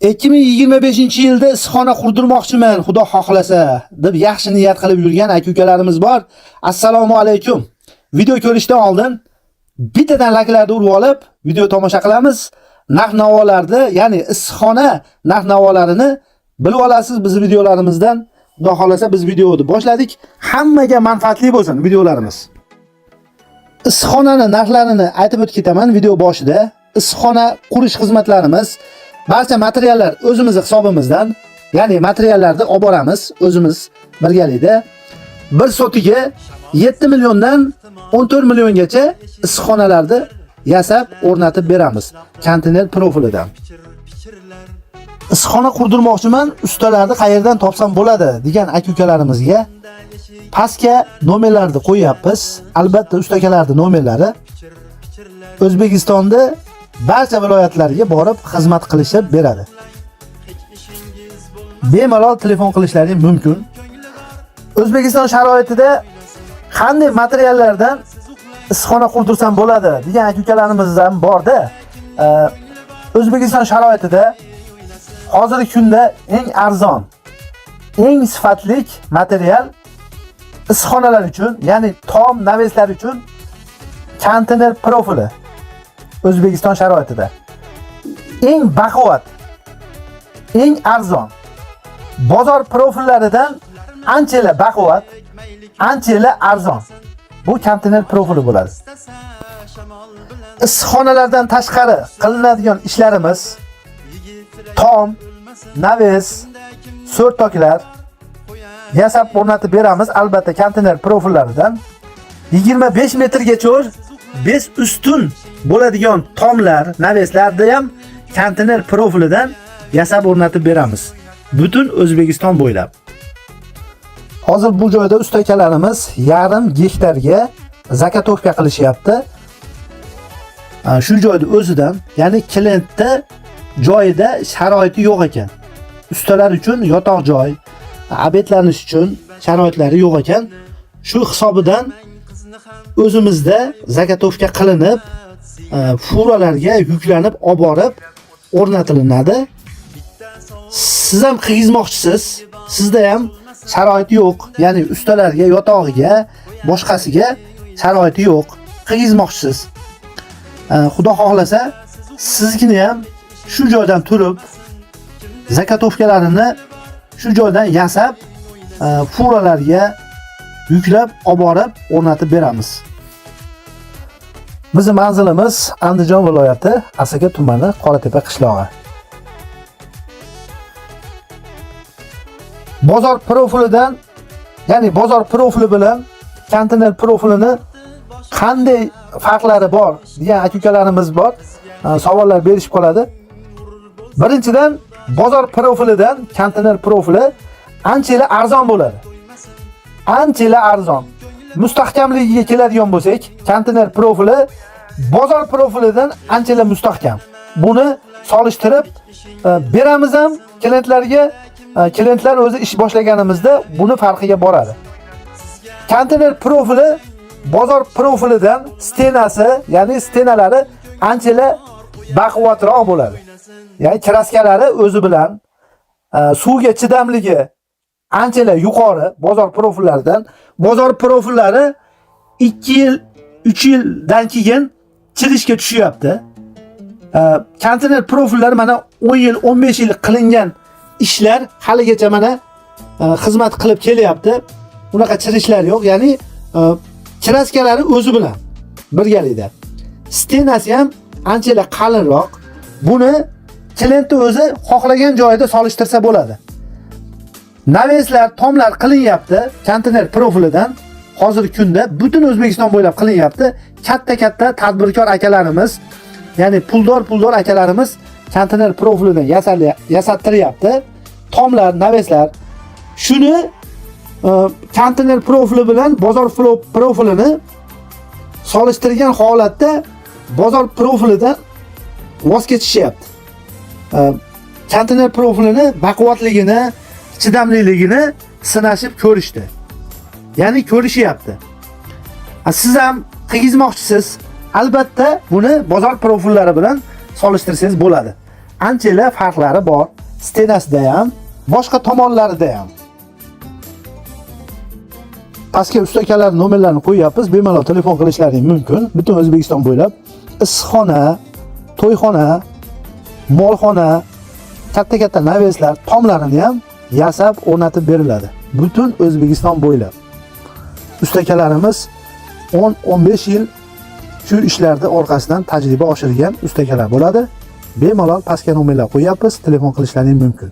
2025-yilda issiqxona qurdirmoqchiman, xudo xohlasa, deb yaxshi niyat qilib yurgan aka-ukalarimiz bor. Assalomu alaykum. Video ko'rishdan oldin bittadan likelarni urib olib, video tomosha qilamiz. Narx-navolarni, ya'ni issiqxona narx-navolarini bilib olasiz biz videolarimizdan. Xudo xohlasa biz videoni boshladik. Hammaga manfaatli bo'lsin videolarimiz. Issiqxonaning narxlarini aytib o'tib ketaman video boshida. Issiqxona qurish xizmatlarimiz, barcha materiallar o'zimiz hisobimizdan, ya'ni materiallarni olib boramiz o'zimiz birgalikda. Bir sotiga 7 milliondan 14 milliongacha issiqxonalarni yasab o'rnatib beramiz konteyner profilidan. Issiqxona qurdirmoqchiman, ustalarni qayerdan topsam bo'ladi degan aka-ukalarimizga pastga nomerlarni qo'yapmiz. Albatta ustakalarning nomerlari O'zbekistonda barcha viloyatlarga borib xizmat qilishib beradi. Bemalol telefon qilishlaringiz mumkin. O'zbekiston sharoitida qanday materiallardan issiqxona qurdirsam bo'ladi degan aka-ukalarimiz ham borda. O'zbekiston sharoitida hozirgi kunda eng arzon, eng sifatli material issiqxonalar uchun, ya'ni tom naveslar uchun konteyner profili. O'zbekiston sharoitida eng baquvvat, eng arzon bozor profillaridan ancha baquvvat, ancha arzon bu konteyner profili bo'ladi. Issiqxonalardan tashqari qilinadigan ishlarimiz tom, naves, so'rtoklar yasab o'rnatib beramiz, albatta konteyner profillaridan. 25 metrgacha bez ustun bo'ladigan tomlar, naveslarni ham konteyner profilidan yasab o'rnatib beramiz. Butun O'zbekiston bo'ylab. Hozir bu joyda ustakalarimiz yarim gektarga zakatovka qilishyapti. Shu joyda o'zidan, ya'ni klientda joyida sharoiti yo'q ekan. Ustalar uchun yotoq joy, obetlanish uchun sharoitlari yo'q ekan. Shu hisobidan o'zimizda zakatovka qilinib, furalarga yuklanib olib borib o'rnatilinadi. Siz ham qilgizmoqchisiz, sizda ham sharoiti yo'q, ya'ni ustalarga, yotog'iga, boshqasiga sharoiti yo'q, qilgizmoqchisiz. Xudo xohlasa, sizgina ham shu joydan turib, zakatovkalarini shu joydan yasab, furalarga yuklab olib borib o'rnatib beramiz. Bizning manzilimiz Andijon viloyati Asaka tumani Qoratepa qishlog'i. Bozor profilidan, ya'ni bozor profili bilan konteyner profilini qanday farqlari bor degan aka-ukalarimiz bor. Savollar berishib qoladi. Birinchidan, bozor profilidan konteyner profili ancha arzon bo'ladi. Ancha arzon. Mustahkamligiga keladigan bo'lsak, konteyner profili bozor profilidan ancha mustahkam. Buni solishtirib beramiz ham klientlarga. Klientlar o'zi ish boshlaganimizda buni farqiga boradi. Konteyner profili bozor profilidan stenasi, ya'ni stenalari ancha baquvvatroq bo'ladi. Ya'ni kraskalari o'zi bilan suvga chidamligi ancha yuqori bozor profillaridan. Bozor profillari 2 yil, 3 yildan keyin chirishga tushyapti. Konteyner profillari mana 10 yil, 15 yil qilingan ishlar haligacha mana xizmat qilib kelyapti. Unaqa chirishlar yo'q, ya'ni kraskalari o'zi bilan birgalikda. Stenasi ham ancha qalinroq. Buni klient o'zi xohlagan joyida solishtirsa bo'ladi. Naveslar, tomlar qilinyapti konteyner profilidan. Hozirgi kunda butun O'zbekiston bo'ylab qilinyapti. Katta tadbirkor akalarimiz, ya'ni puldor akalarimiz konteyner profilidan yasattiryapti. Tomlar, naveslar. Shuni konteyner profili bilan bozor profilini solishtirgan holatda bozor profilidan voz kechishyapti. Konteyner profilini baquvvatligini, chidamliligini sinashib ko'rishdi. Ya'ni ko'rishyapti. Siz ham qilgizmoqchisiz, albatta buni bozor profillari bilan solishtirsangiz bo'ladi. anchalar farqlari bor. Stenasida ham, boshqa tomonlarida ham. Pastga ustakalar nomerlarini qo'yapmiz, bemalol telefon qilishlaring mumkin. Butun O'zbekiston bo'ylab issiqxona, to'yxona, molxona, katta-katta naveslar tomlarini ham yasab o'rnatib beriladi. Butun O'zbekiston bo'ylab. Ustakalarimiz 10-15 yil shu ishlarda orqasidan tajriba oshirgan ustakalar bo'ladi. Bemalol pastga nomerlar qo'yapmiz, telefon qilishlaring mumkin.